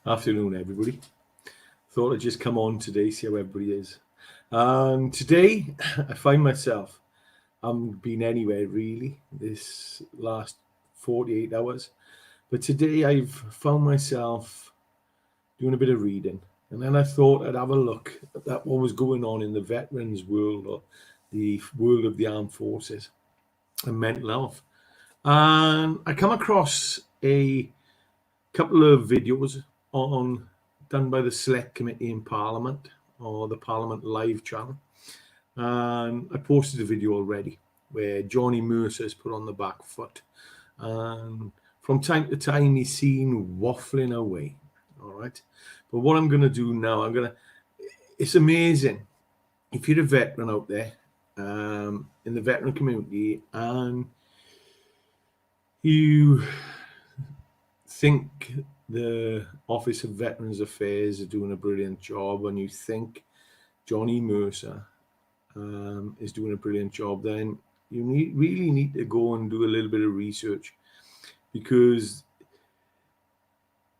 Afternoon, everybody. Thought I'd just come on today, see how everybody is. Today, I find myself, I haven't been anywhere really this last 48 hours, but today I've found myself doing a bit of reading. And then I thought I'd have a look at what was going on in the veterans world, or the world of the armed forces and mental health. And I come across a couple of videos done by the Select Committee in Parliament, or the Parliament Live channel. And I posted a video already where Johnny Mercer is put on the back foot. And from time to time, he's seen waffling away. All right. But what I'm going to do now, it's amazing. If you're a veteran out there in the veteran community and you think the Office of Veterans Affairs are doing a brilliant job, and you think Johnny Mercer is doing a brilliant job, then you really need to go and do a little bit of research, because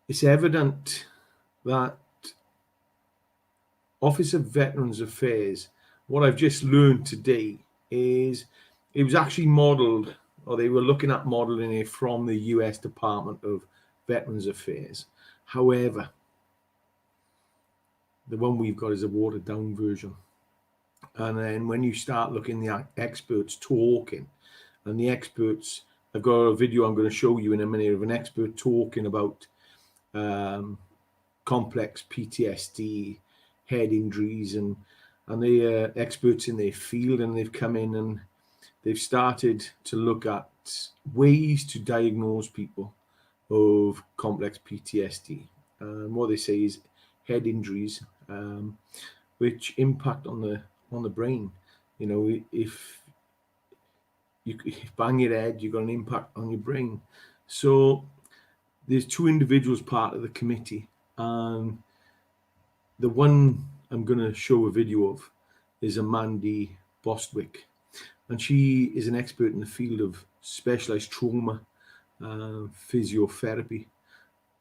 it's evident that Office of Veterans Affairs, what I've just learned today, is it was actually modelled, or they were looking at modelling it from the US Department of Veterans Affairs. However, the one we've got is a watered down version. And then when you start looking at the experts talking, and the experts, I've got a video I'm going to show you in a minute of an expert talking about complex PTSD, head injuries, and they are experts in their field, and they've come in and they've started to look at ways to diagnose people of complex PTSD. And what they say is head injuries, which impact on the brain. You know, if you bang your head, you've got an impact on your brain. So there's two individuals part of the committee, and the one I'm going to show a video of is a Mandy Bostwick, and she is an expert in the field of specialized trauma physiotherapy,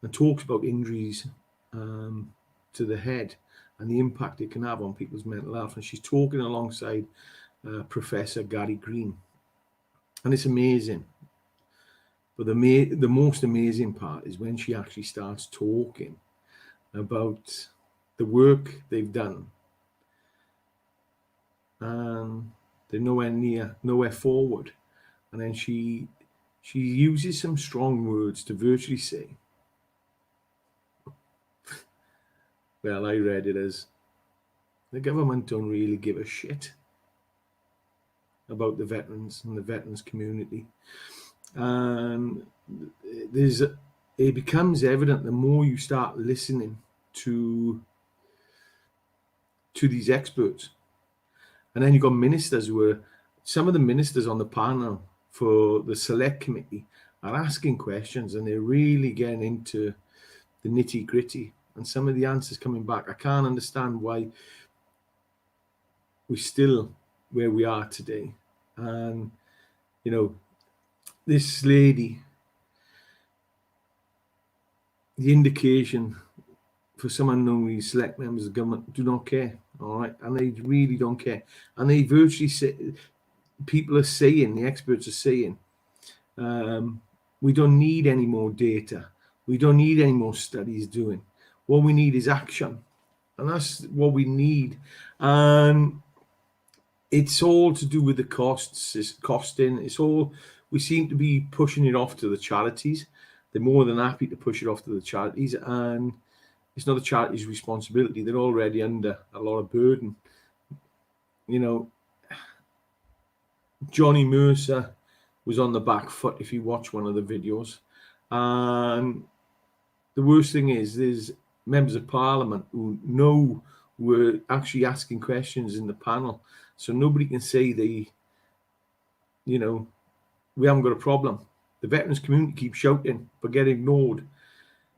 and talks about injuries to the head and the impact it can have on people's mental health. And she's talking alongside Professor Gary Green, and it's amazing. But the most amazing part is when she actually starts talking about the work they've done, and they're nowhere forward. And then she uses some strong words to virtually say, well, I read it as, the government don't really give a shit about the veterans and the veterans community. And it becomes evident the more you start listening to these experts. And then you've got ministers some of the ministers on the panel for the Select Committee are asking questions, and they're really getting into the nitty gritty. And some of the answers coming back, I can't understand why we're still where we are today. And, you know, this lady, the indication for some unknown select members of government do not care, all right? And they really don't care. And they virtually say, people are saying, the experts are saying, we don't need any more data. We don't need any more studies doing. What we need is action. And that's what we need. And it's all to do with the costs, it's costing. It's all, we seem to be pushing it off to the charities. They're more than happy to push it off to the charities. And it's not the charity's responsibility. They're already under a lot of burden. You know, Johnny Mercer was on the back foot if you watch one of the videos. And the worst thing is there's members of Parliament who were actually asking questions in the panel. So nobody can say we haven't got a problem. The veterans community keeps shouting but get ignored.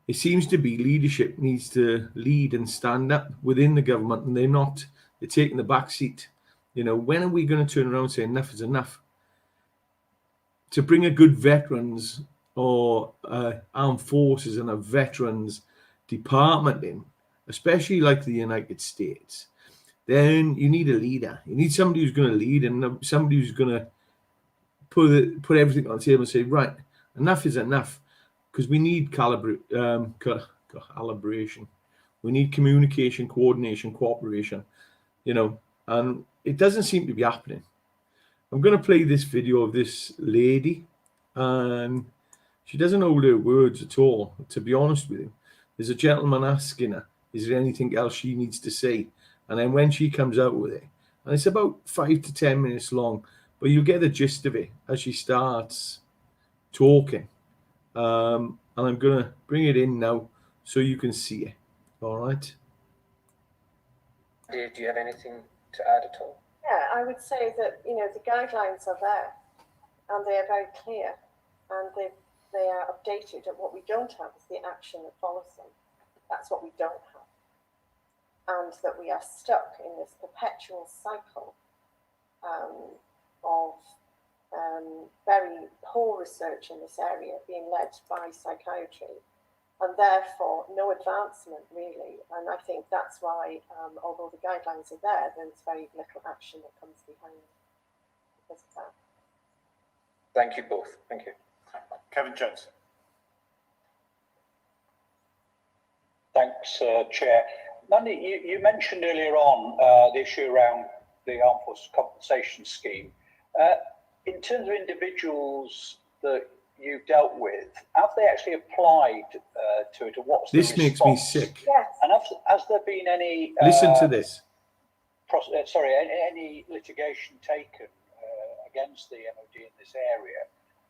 It seems to be leadership needs to lead and stand up within the government, and they're taking the back seat. You know, when are we going to turn around and say enough is enough? To bring a good veterans or armed forces and a veterans department in, especially like the United States, then you need a leader. You need somebody who's going to lead, and somebody who's going to put everything on the table and say, right, enough is enough, because we need calibration. We need communication, coordination, cooperation, and it doesn't seem to be happening. I'm going to play this video of this lady, and she doesn't hold her words at all, to be honest with you. There's a gentleman asking her, is there anything else she needs to say? And then when she comes out with it, and it's about 5 to 10 minutes long, but you get the gist of it as she starts talking. And I'm going to bring it in now so you can see it. All right. Do you have anything to add at all? Yeah, I would say that, the guidelines are there and they are very clear and they are updated, and what we don't have is the action that follows them. That's what we don't have. And that we are stuck in this perpetual cycle of very poor research in this area being led by psychiatry, and therefore no advancement really. And I think that's why, although the guidelines are there, there's very little action that comes behind because of that. Thank you both. Thank you. Kevin Jones. Thanks, Chair. Mandy, you mentioned earlier on the issue around the Armed Forces Compensation Scheme. In terms of individuals that you've dealt with, have they actually applied to it, or what's this the response? Makes me sick. Yes. And has there been any listen to this? Any litigation taken against the MOD in this area?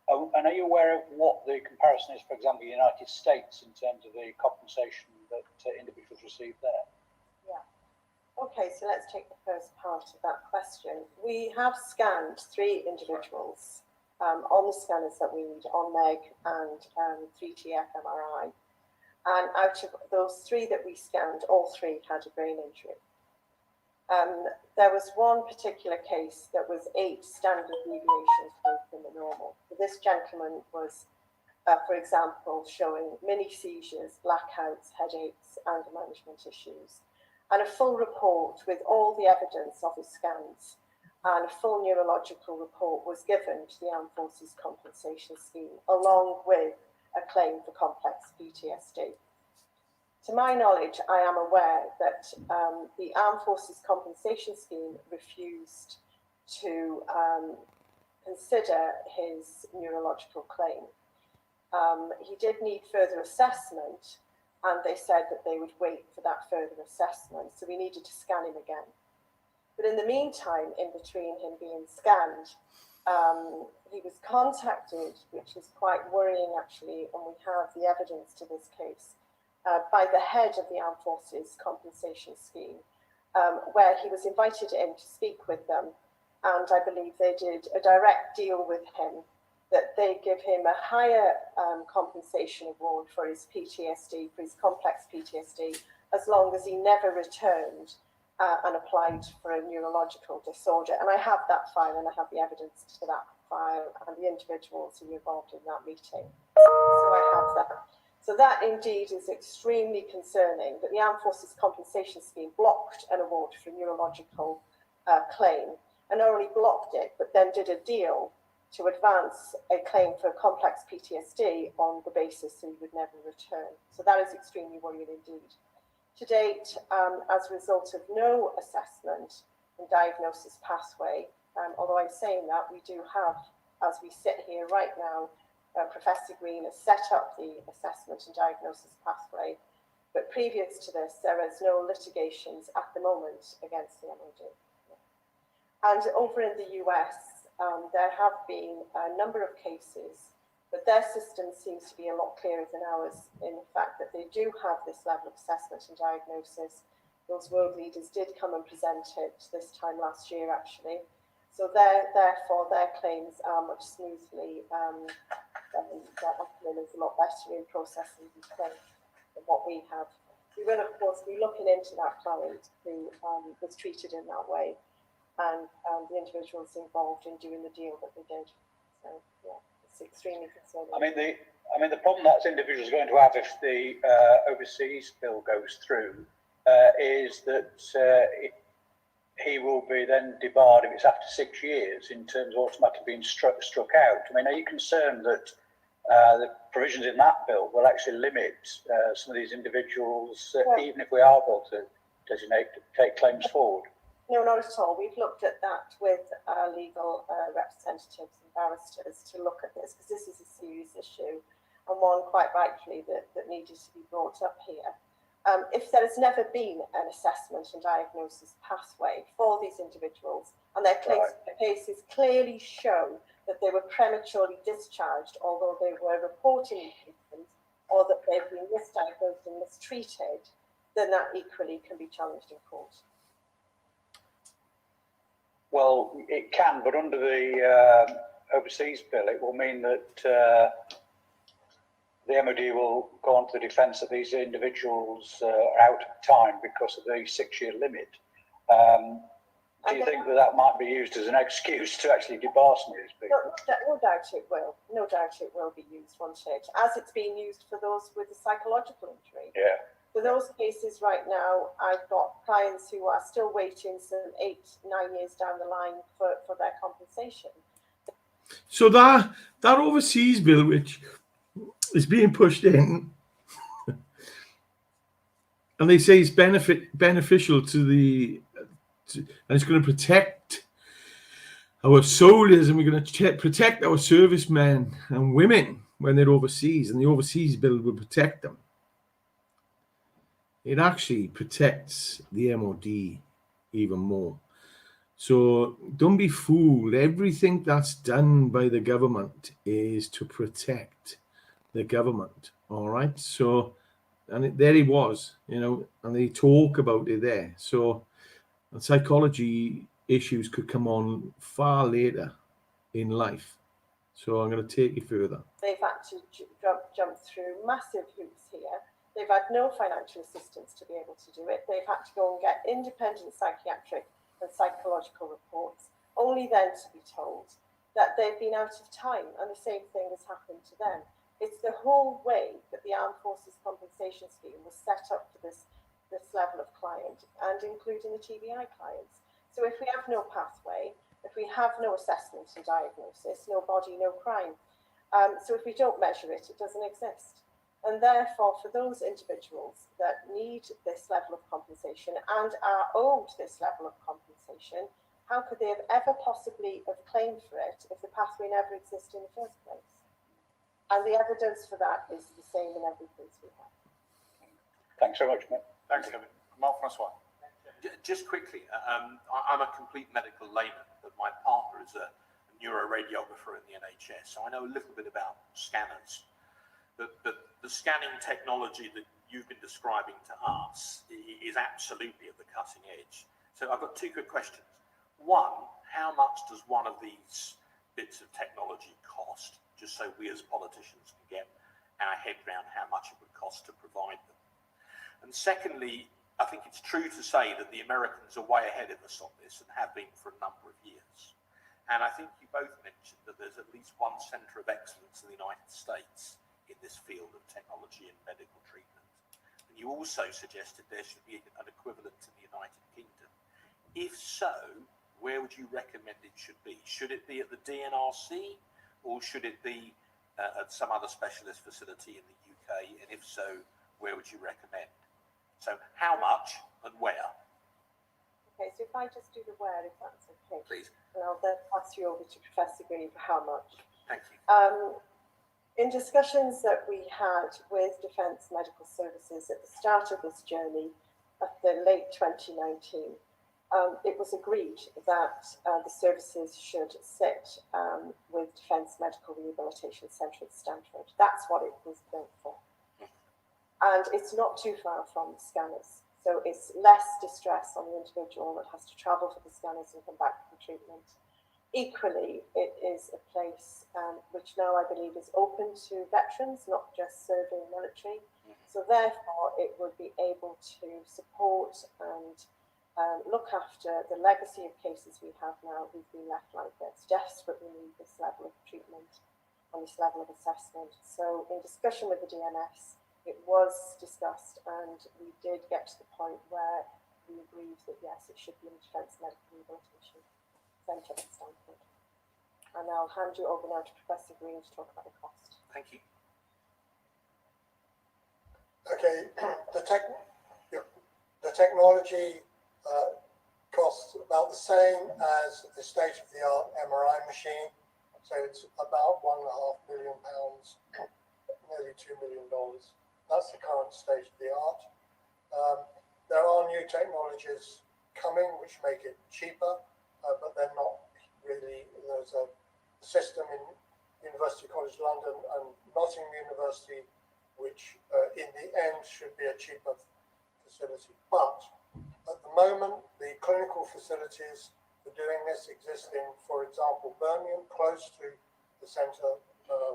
And are you aware of what the comparison is, for example, the United States in terms of the compensation that individuals receive there? Yeah. Okay, so let's take the first part of that question. We have scanned 3 individuals on the scanners that we need, on MEG and 3T fMRI. And out of those 3 that we scanned, all 3 had a brain injury. There was one particular case that was 8 standard deviations from the normal. So this gentleman was, for example, showing mini seizures, blackouts, headaches, anger management issues, and a full report with all the evidence of his scans, and a full neurological report was given to the Armed Forces Compensation Scheme, along with a claim for complex PTSD. To my knowledge, I am aware that the Armed Forces Compensation Scheme refused to consider his neurological claim. He did need further assessment, and they said that they would wait for that further assessment, so we needed to scan him again. But in the meantime, in between him being scanned, he was contacted, which is quite worrying actually, and we have the evidence to this case, by the head of the Armed Forces Compensation Scheme, where he was invited in to speak with them, and I believe they did a direct deal with him that they give him a higher compensation award for his PTSD, for his complex PTSD, as long as he never returned and applied for a neurological disorder. And I have that file, and I have the evidence to that file and the individuals who were involved in that meeting. So I have that. So that indeed is extremely concerning, that the Armed Forces Compensation Scheme blocked an award for a neurological claim, and not only blocked it, but then did a deal to advance a claim for complex PTSD on the basis that he would never return. So that is extremely worrying indeed. To date, as a result of no assessment and diagnosis pathway, although I'm saying that, we do have, as we sit here right now, Professor Green has set up the assessment and diagnosis pathway, but previous to this, there is no litigations at the moment against the MOD. And over in the US, there have been a number of cases, but their system seems to be a lot clearer than ours in the fact that they do have this level of assessment and diagnosis. Those world leaders did come and present it this time last year, actually. So therefore, their claims are much smoothly, their admin is a lot better in processing these claims than what we have. We will, of course, be looking into that client who was treated in that way, and the individuals involved in doing the deal that they did. So, yeah, it's extremely concerning. I mean, I mean, the problem that individuals are going to have if the overseas bill goes through is that he will be then debarred if it's after 6 years in terms of automatically being struck out. I mean, are you concerned that the provisions in that bill will actually limit some of these individuals, even if we are able to take claims forward? No, not at all. We've looked at that with our legal representatives and barristers to look at this, because this is a serious issue and one quite rightfully that needed to be brought up here. If there has never been an assessment and diagnosis pathway for these individuals, and their cases clearly show that they were prematurely discharged, although they were reporting treatment, or that they've been misdiagnosed and mistreated, then that equally can be challenged in court. Well, it can, but under the overseas bill, it will mean that the MOD will go on to the defence that these individuals are out of time because of the 6-year limit. Do you think that might be used as an excuse to actually debar some of these people? No doubt it will. No doubt it will be used, won't it? As it's being used for those with a psychological injury. Yeah. For those cases right now, I've got clients who are still waiting some 8-9 years down the line for their compensation. So that overseas bill, which is being pushed in, and they say it's beneficial to and it's going to protect our soldiers, and we're going to protect our servicemen and women when they're overseas, and the overseas bill will protect them. It actually protects the MOD even more. So don't be fooled. Everything that's done by the government is to protect the government. All right. So, and there he was, and they talk about it there. So psychology issues could come on far later in life. So I'm going to take you further. They've had to jump through massive hoops here. They've had no financial assistance to be able to do it. They've had to go and get independent psychiatric and psychological reports, only then to be told that they've been out of time, and the same thing has happened to them. It's the whole way that the Armed Forces Compensation Scheme was set up for this level of client, and including the TBI clients. So if we have no pathway, if we have no assessment and diagnosis, no body, no crime. So if we don't measure it, it doesn't exist. And therefore, for those individuals that need this level of compensation and are owed this level of compensation, how could they have ever possibly have claimed for it if the pathway never existed in the first place? And the evidence for that is the same in every case we have. Thanks very much, mate. Thanks, Kevin. Marc-Francois. Just quickly, I'm a complete medical layman, but my partner is a neuroradiographer in the NHS, so I know a little bit about scanners. But the scanning technology that you've been describing to us is absolutely at the cutting edge. So I've got two quick questions. One, how much does one of these bits of technology cost, just so we as politicians can get our head around how much it would cost to provide them? And secondly, I think it's true to say that the Americans are way ahead of us on this and have been for a number of years. And I think you both mentioned that there's at least one centre of excellence in the United States in this field of technology and medical treatment. And you also suggested there should be an equivalent to the United Kingdom. If so, where would you recommend it should be? Should it be at the DNRC, or should it be at some other specialist facility in the UK? And if so, where would you recommend? So how much and where? Okay, so if I just do the where, if that's okay. Please. And I'll then pass you over to Professor Green for how much. Thank you. In discussions that we had with Defence Medical Services at the start of this journey, at the late 2019, it was agreed that the services should sit with Defence Medical Rehabilitation Centre at Stanford. That's what it was built for. And it's not too far from the scanners. So it's less distress on the individual that has to travel for the scanners and come back for treatment. Equally, it is a place which now I believe is open to veterans, not just serving military. So therefore, it would be able to support and look after the legacy of cases we have now who've been left like this, desperately need this level of treatment. and this level of assessment. So in discussion with the DMS, it was discussed, and we did get to the point where we agreed that yes, it should be in the Defence Medical Rehabilitation Centre at Stanford. And I'll hand you over now to Professor Green to talk about the cost. Thank you. Okay, the technology costs about the same as the state-of-the-art MRI machine. So it's about £1.5 million, nearly $2 million. That's the current state of the art. There are new technologies coming which make it cheaper, but they're not really. There's a system in University College London and Nottingham University which in the end should be a cheaper facility. But at the moment, the clinical facilities for doing this exist in, for example, Birmingham, close to the centre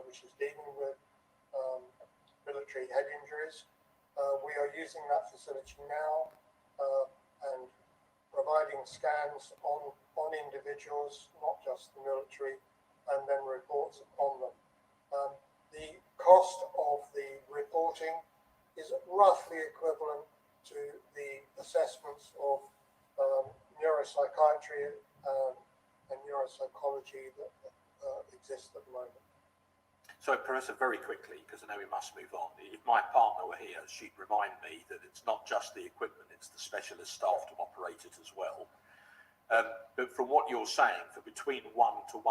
which is dealing with military head injuries. We are using that facility now and providing scans on individuals, not just the military, and then reports on them. The cost of the reporting is roughly equivalent to the assessments of neuropsychiatry and neuropsychology that exist at the moment. So, Professor, very quickly, because I know we must move on, if my partner were here, she'd remind me that it's not just the equipment, it's the specialist staff to operate it as well. But from what you're saying, for between £1 to £1.5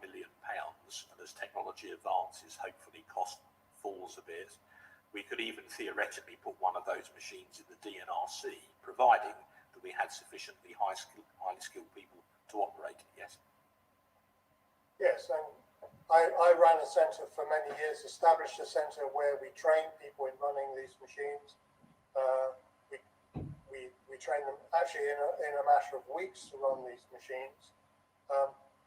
million, and as technology advances, hopefully cost falls a bit, we could even theoretically put one of those machines in the DNRC, providing that we had sufficiently highly skilled people to operate it, yes? Yes, and I ran a centre for many years, established a centre where we train people in running these machines. We train them actually in a matter of weeks to run these machines.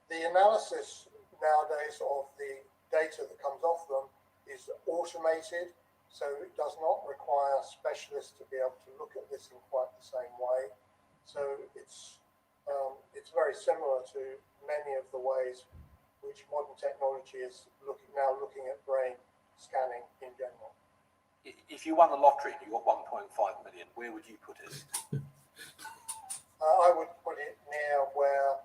The analysis nowadays of the data that comes off them is automated, so it does not require specialists to be able to look at this in quite the same way. So it's very similar to many of the ways which modern technology is now looking at brain scanning in general. If you won the lottery and you got 1.5 million, where would you put it? I would put it near where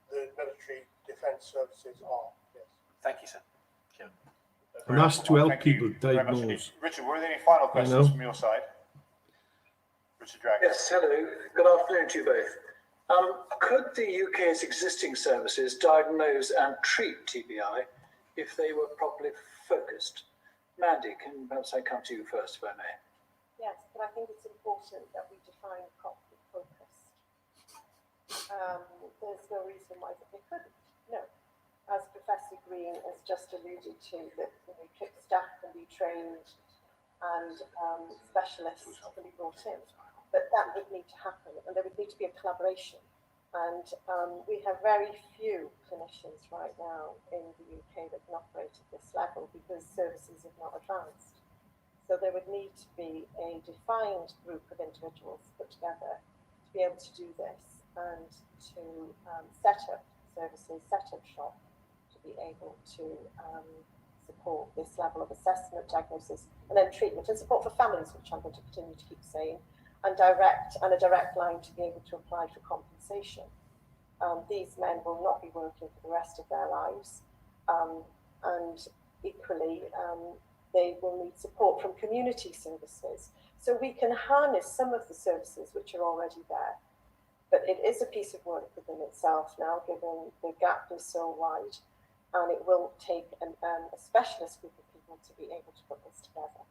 the military defence services are. Yes. Thank you, sir. And that's to help Thank you people very much diagnose. indeed. Richard, were there any final questions know. from your side? Richard Dragg. Yes, hello. Good afternoon to you both. Could the UK's existing services diagnose and treat TBI if they were properly focused? Mandy, can perhaps I come to you first, if I may? Yes, but I think it's important that we define properly focused. There's no reason why they couldn't. No. As Professor Green has just alluded to, that staff can be trained and specialists can be brought in. But that would need to happen, and there would need to be a collaboration. And we have very few clinicians right now in the UK that can operate at this level because services have not advanced. So there would need to be a defined group of individuals put together to be able to do this and to set up services, set up shop, to be able to support this level of assessment, diagnosis, and then treatment, and support for families, which I'm going to continue to keep saying, and a direct line to be able to apply for compensation. These men will not be working for the rest of their lives, and equally they will need support from community services. So we can harness some of the services which are already there, but it is a piece of work within itself now, given the gap is so wide, and it will take a specialist group of people to be able to put this together.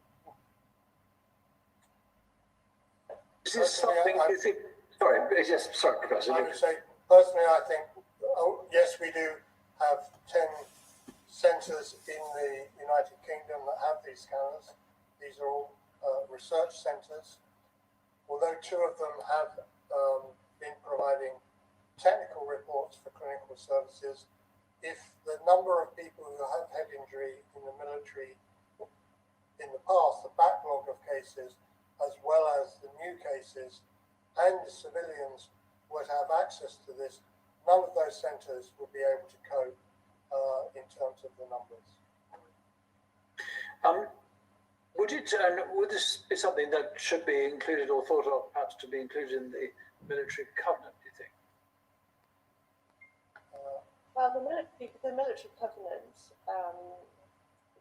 Is this something you think? Sorry, yes, sorry, Professor. I would say, personally, I think, yes, we do have 10 centres in the United Kingdom that have these scanners. These are all research centres. Although 2 of them have been providing technical reports for clinical services, if the number of people who have head injury in the military in the past, the backlog of cases, as well as the new cases, and the civilians would have access to this, none of those centres would be able to cope in terms of the numbers. Would this be something that should be included or thought of perhaps to be included in the military covenant, do you think? Well, the military covenant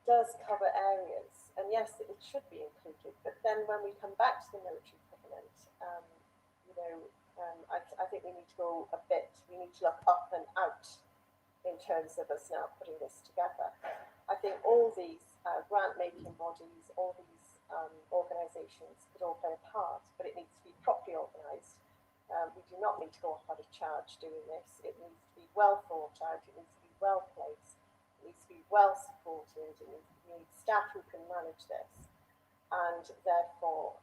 does cover areas, and yes, it should be included. But then when we come back to the military covenant, I think we need to go a bit. We need to look up and out in terms of us now putting this together. I think all these grant-making bodies, all these organisations could all play a part, but it needs to be properly organised. We do not need to go off out of charge doing this. It needs to be well thought out. It needs to be well placed. It needs to be well supported. We need staff who can manage this, and therefore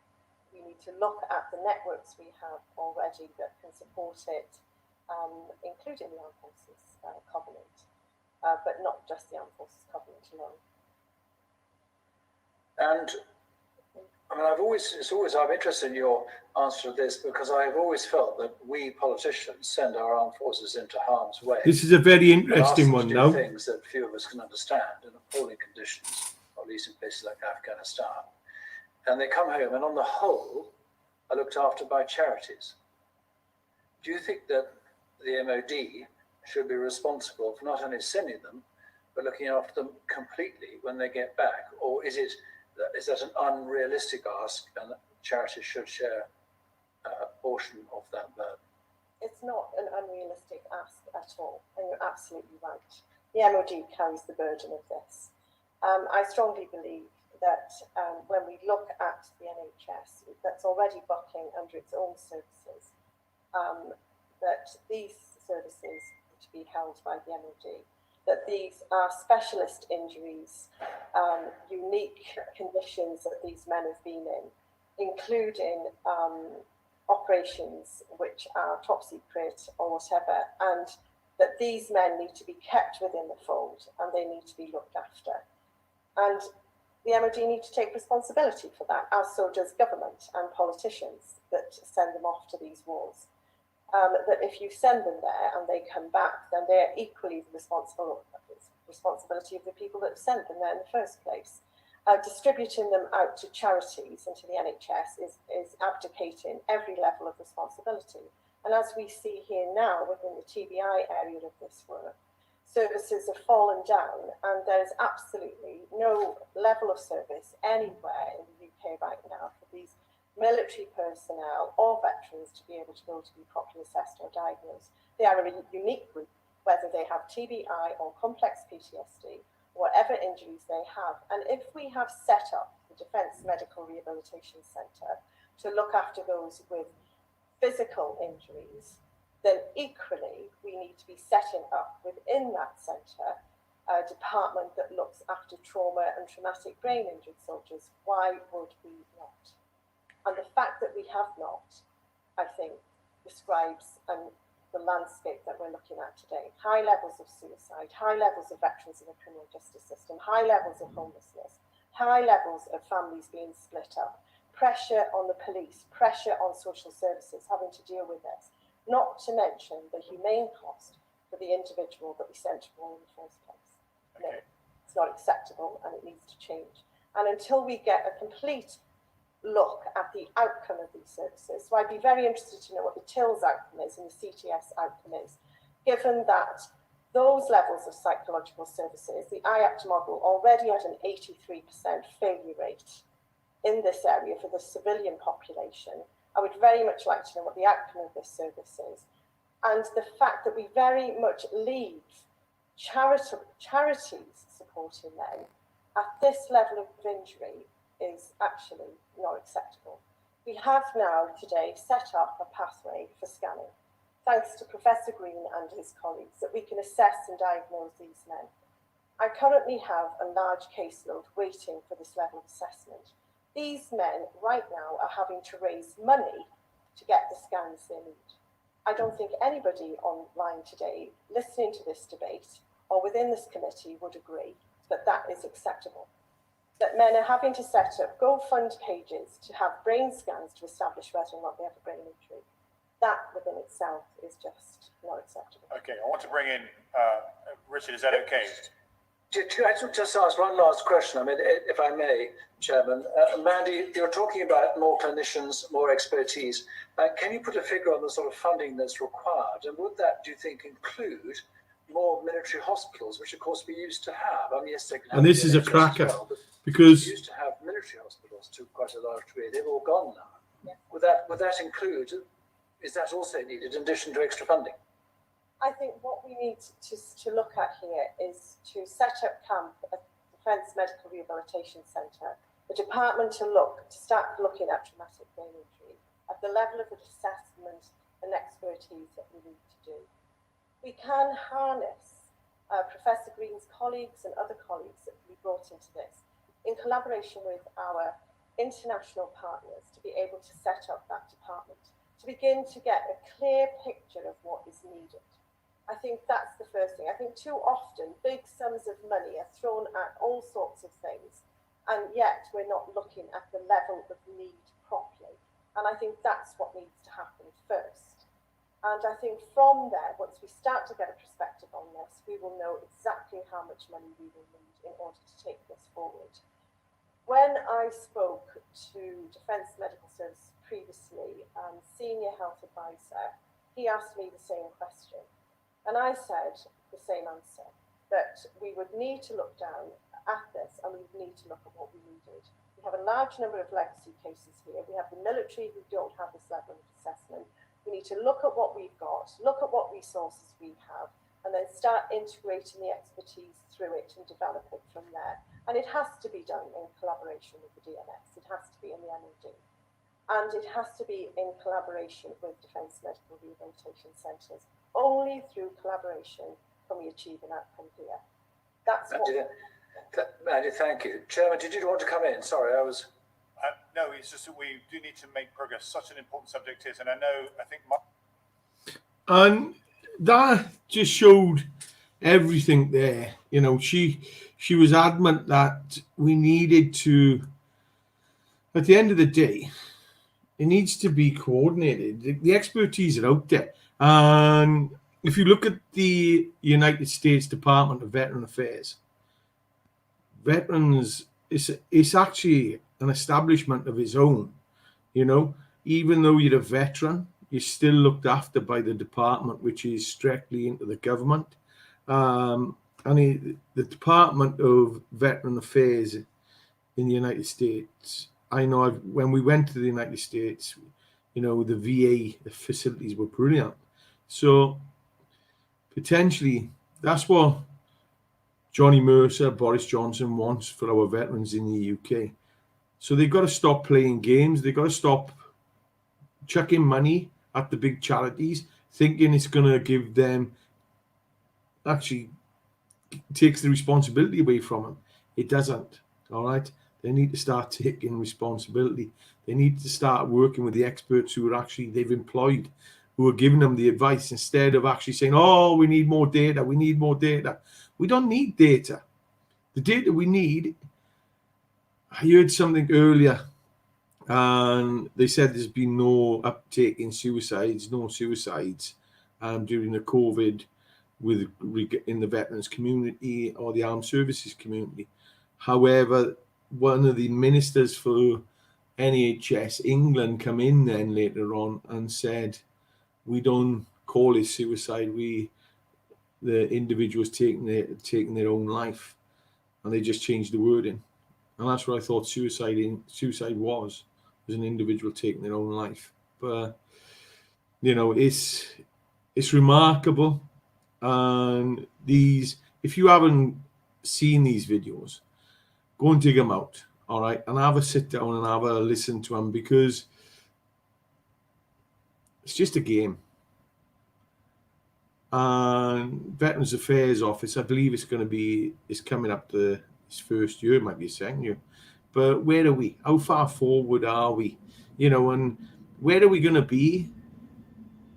we need to look at the networks we have already that can support it, including the Armed Forces Covenant, but not just the Armed Forces Covenant alone. And I mean, I'm interested in your answer to this, because I've always felt that we politicians send our armed forces into harm's way. This is a very interesting one now. Things that few of us can understand in appalling conditions, or at least in places like Afghanistan. And they come home, and on the whole, are looked after by charities. Do you think that the MOD should be responsible for not only sending them, but looking after them completely when they get back? Or is that an unrealistic ask, and that charities should share a portion of that burden? It's not an unrealistic ask at all, and you're absolutely right. The MOD carries the burden of this. I strongly believe that when we look at the NHS, that's already buckling under its own services, that these services are to be held by the MOD, that these are specialist injuries, unique conditions that these men have been in, including operations which are top secret or whatever, and that these men need to be kept within the fold and they need to be looked after. And the MOD need to take responsibility for that, as so does government and politicians that send them off to these wars. That if you send them there and they come back, then they're equally the responsibility of the people that have sent them there in the first place. Distributing them out to charities and to the NHS is abdicating every level of responsibility. And as we see here now within the TBI area of this work, services have fallen down, and there's absolutely no level of service anywhere in the UK right now for these military personnel or veterans to be able to go to be properly assessed or diagnosed. They are a unique group, whether they have TBI or complex PTSD, whatever injuries they have. And if we have set up the Defence Medical Rehabilitation Centre to look after those with physical injuries, then equally we need to be setting up within that centre a department that looks after trauma and traumatic brain injured soldiers. Why would we not? And the fact that we have not, I think, describes the landscape that we're looking at today. High levels of suicide, high levels of veterans in the criminal justice system, high levels of homelessness, high levels of families being split up, pressure on the police, pressure on social services having to deal with this, not to mention the humane cost for the individual that we sent to war in the first place. No, it's not acceptable, and it needs to change. And until we get a complete look at the outcome of these services. So I'd be very interested to know what the TILS outcome is and the CTS outcome is, given that those levels of psychological services, the IAPT model already had an 83% failure rate in this area for the civilian population. I would very much like to know what the outcome of this service is. And the fact that we very much leave charities supporting them at this level of injury is actually not acceptable. We have now today set up a pathway for scanning, thanks to Professor Green and his colleagues, that we can assess and diagnose these men. I currently have a large caseload waiting for this level of assessment. These men right now are having to raise money to get the scans they need. I don't think anybody online today listening to this debate or within this committee would agree that that is acceptable. That men are having to set up GoFund pages to have brain scans to establish whether or not they have a brain injury. that within itself is just not acceptable. Okay, I want to bring in Richard. Is that okay? I just ask one last question? I mean, if I may, Chairman. Mandy, you're talking about more clinicians, more expertise. Can you put a figure on the sort of funding that's required? And would that, do you think, include more military hospitals, which of course we used to have? I mean, yes, they can have, And this is a NHS as cracker, well, but because we used to have military hospitals to quite a large degree. They've all gone now. Yeah. Would that include? Is that also needed in addition to extra funding? I think what we need to look at here is to set up camp at Defence Medical Rehabilitation Centre, the department to start looking at traumatic brain injury at the level of assessment and expertise that we need to do. We can harness Professor Green's colleagues and other colleagues that we brought into this in collaboration with our international partners to be able to set up that department, to begin to get a clear picture of what is needed. I think that's the first thing. I think too often big sums of money are thrown at all sorts of things, and yet we're not looking at the level of need properly. And I think that's what needs to happen first. And I think from there, once we start to get a perspective on this, we will know exactly how much money we will need in order to take this forward. When I spoke to Defence Medical Services previously, Senior Health Advisor, he asked me the same question. And I said the same answer, that we would need to look down at this and we would need to look at what we needed. We have a large number of legacy cases here. We have the military who don't have this level of assessment. We need to look at what we've got, look at what resources we have, and then start integrating the expertise through it and develop it from there. And it has to be done in collaboration with the DNS. It has to be in the MOD. And it has to be in collaboration with Defence Medical Rehabilitation Centres. Only through collaboration can we achieve an outcome here. That's Mandy, thank you. Chairman, did you want to come in? Sorry, I was... No, it's just that we do need to make progress. Such an important subject is, and I think... And that just showed everything there. You know, she was adamant that we needed to, at the end of the day, it needs to be coordinated. The expertise are out there. And if you look at the United States Department of Veteran Affairs, veterans, it's actually an establishment of its own. You know, even though you're a veteran, you're still looked after by the department, which is strictly into the government. The Department of Veteran Affairs in the United States, I know when we went to the United States, you know, the VA facilities were brilliant. So potentially that's what Johnny Mercer, Boris Johnson wants for our veterans in the UK. So they've got to stop playing games. They've got to stop chucking money at the big charities, thinking it's going to give them, actually takes the responsibility away from them. It doesn't, all right? They need to start taking responsibility. They need to start working with the experts who are actually, they've employed, who are giving them the advice, instead of actually saying, oh, we need more data, we need more data. We don't need data. The data we need, I heard something earlier, and they said there's been no uptake in suicides, no suicides during the COVID in the veterans community or the armed services community. However, one of the ministers for NHS England come in then later on and said, we don't call it suicide, the individuals taking their own life, and they just changed the wording. And that's what I thought suicide was an individual taking their own life. But you know, it's remarkable. And if you haven't seen these videos, go and dig them out, all right, and have a sit down and have a listen to them, because it's just a game. And Veterans Affairs Office, I believe it's coming up to its first year, it might be a second year. But where are we? How far forward are we? You know, and where are we going to be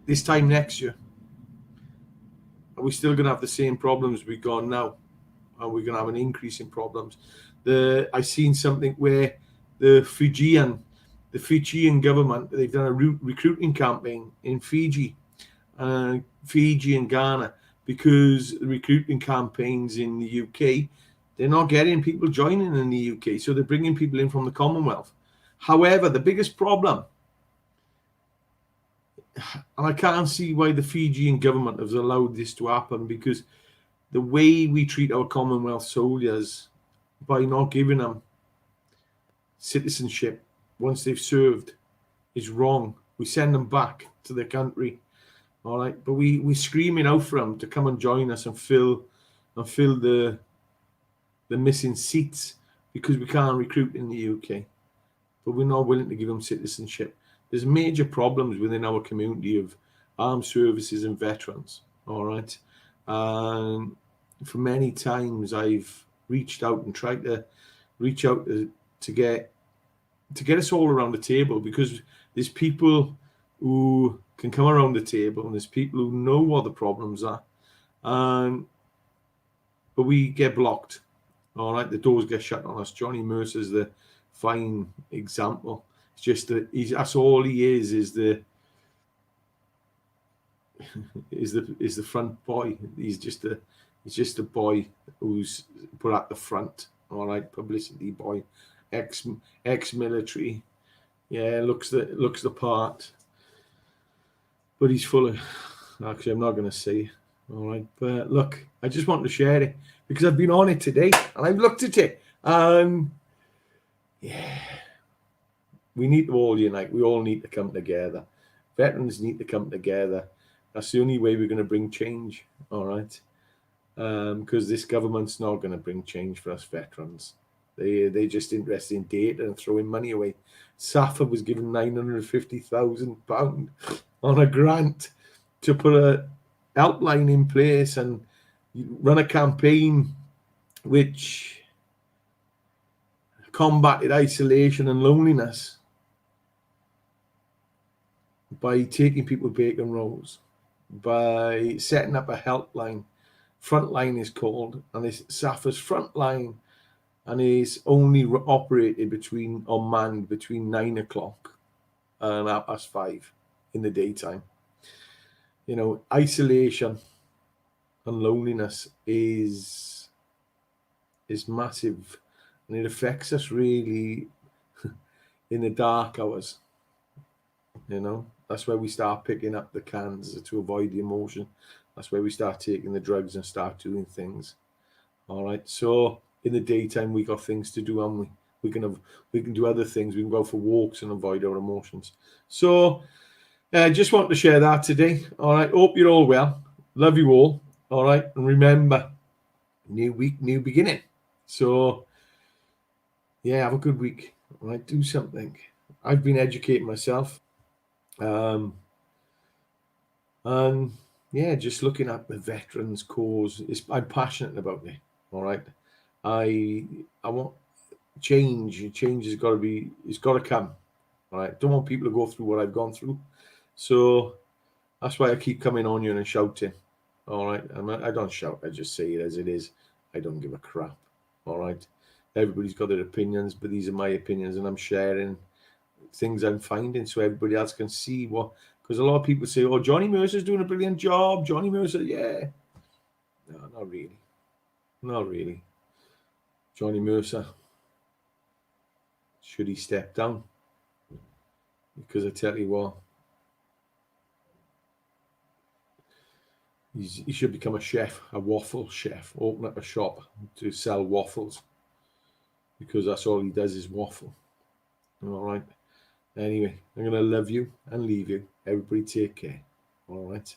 this time next year? Are we still going to have the same problems we've got now? Are we going to have an increase in problems? I seen something where the Fijian the Fijian government, they've done a recruiting campaign in Fiji and Ghana, because the recruiting campaigns in the UK, they're not getting people joining in the UK, so they're bringing people in from the Commonwealth. However, the biggest problem, and I can't see why the Fijian government has allowed this to happen, because the way we treat our Commonwealth soldiers by not giving them citizenship once they've served is wrong. We send them back to their country, all right, but we're screaming out for them to come and join us and fill the missing seats, because we can't recruit in the UK, but we're not willing to give them citizenship. There's major problems within our community of armed services and veterans, all right, and for many times I've reached out and tried to reach out to get us all around the table, because there's people who can come around the table and there's people who know what the problems are, but we get blocked, all right, the doors get shut on us. Johnny Mercer's the fine example. It's just that that's all he is the front boy. He's just a boy who's put at the front, all right, publicity boy, ex-military, yeah, looks the part, but he's full of, actually I'm not going to say, all right, but look, I just want to share it because I've been on it today and I've looked at it, and yeah, we need to all unite. We all need to come together. Veterans need to come together. That's the only way we're going to bring change, all right, because this government's not going to bring change for us veterans. They're just interested in data and throwing money away. SAFA was given £950,000 on a grant to put a helpline in place and run a campaign which combated isolation and loneliness by taking people vacant roles, by setting up a helpline. Frontline is called, and it's SAFA's Frontline, and is only operated manned between 9 o'clock and 5:30 in the daytime. You know, isolation and loneliness is massive, and it affects us really in the dark hours. You know, that's where we start picking up the cans to avoid the emotion. That's where we start taking the drugs and start doing things. All right, so in the daytime we got things to do, haven't we? We can do other things. We can go for walks and avoid our emotions. So I just want to share that today. All right, hope you're all well. Love you all. All right, and remember, new week, new beginning. So yeah, have a good week. All right, do something. I've been educating myself, and yeah, just looking at the veterans cause. I'm passionate about it. All right, I want change. Change has got to be. It's got to come. All right, don't want people to go through what I've gone through. So that's why I keep coming on you and shouting. All right, I don't shout. I just say it as it is. I don't give a crap. All right, everybody's got their opinions, but these are my opinions, and I'm sharing things I'm finding so everybody else can see what. Because a lot of people say, "Oh, Johnny Mercer's doing a brilliant job." Johnny Mercer, yeah. No, not really. Not really. Johnny Mercer, should he step down? Because I tell you what, he should become a chef, a waffle chef, open up a shop to sell waffles, because that's all he does is waffle. All right. Anyway, I'm going to love you and leave you. Everybody take care. All right.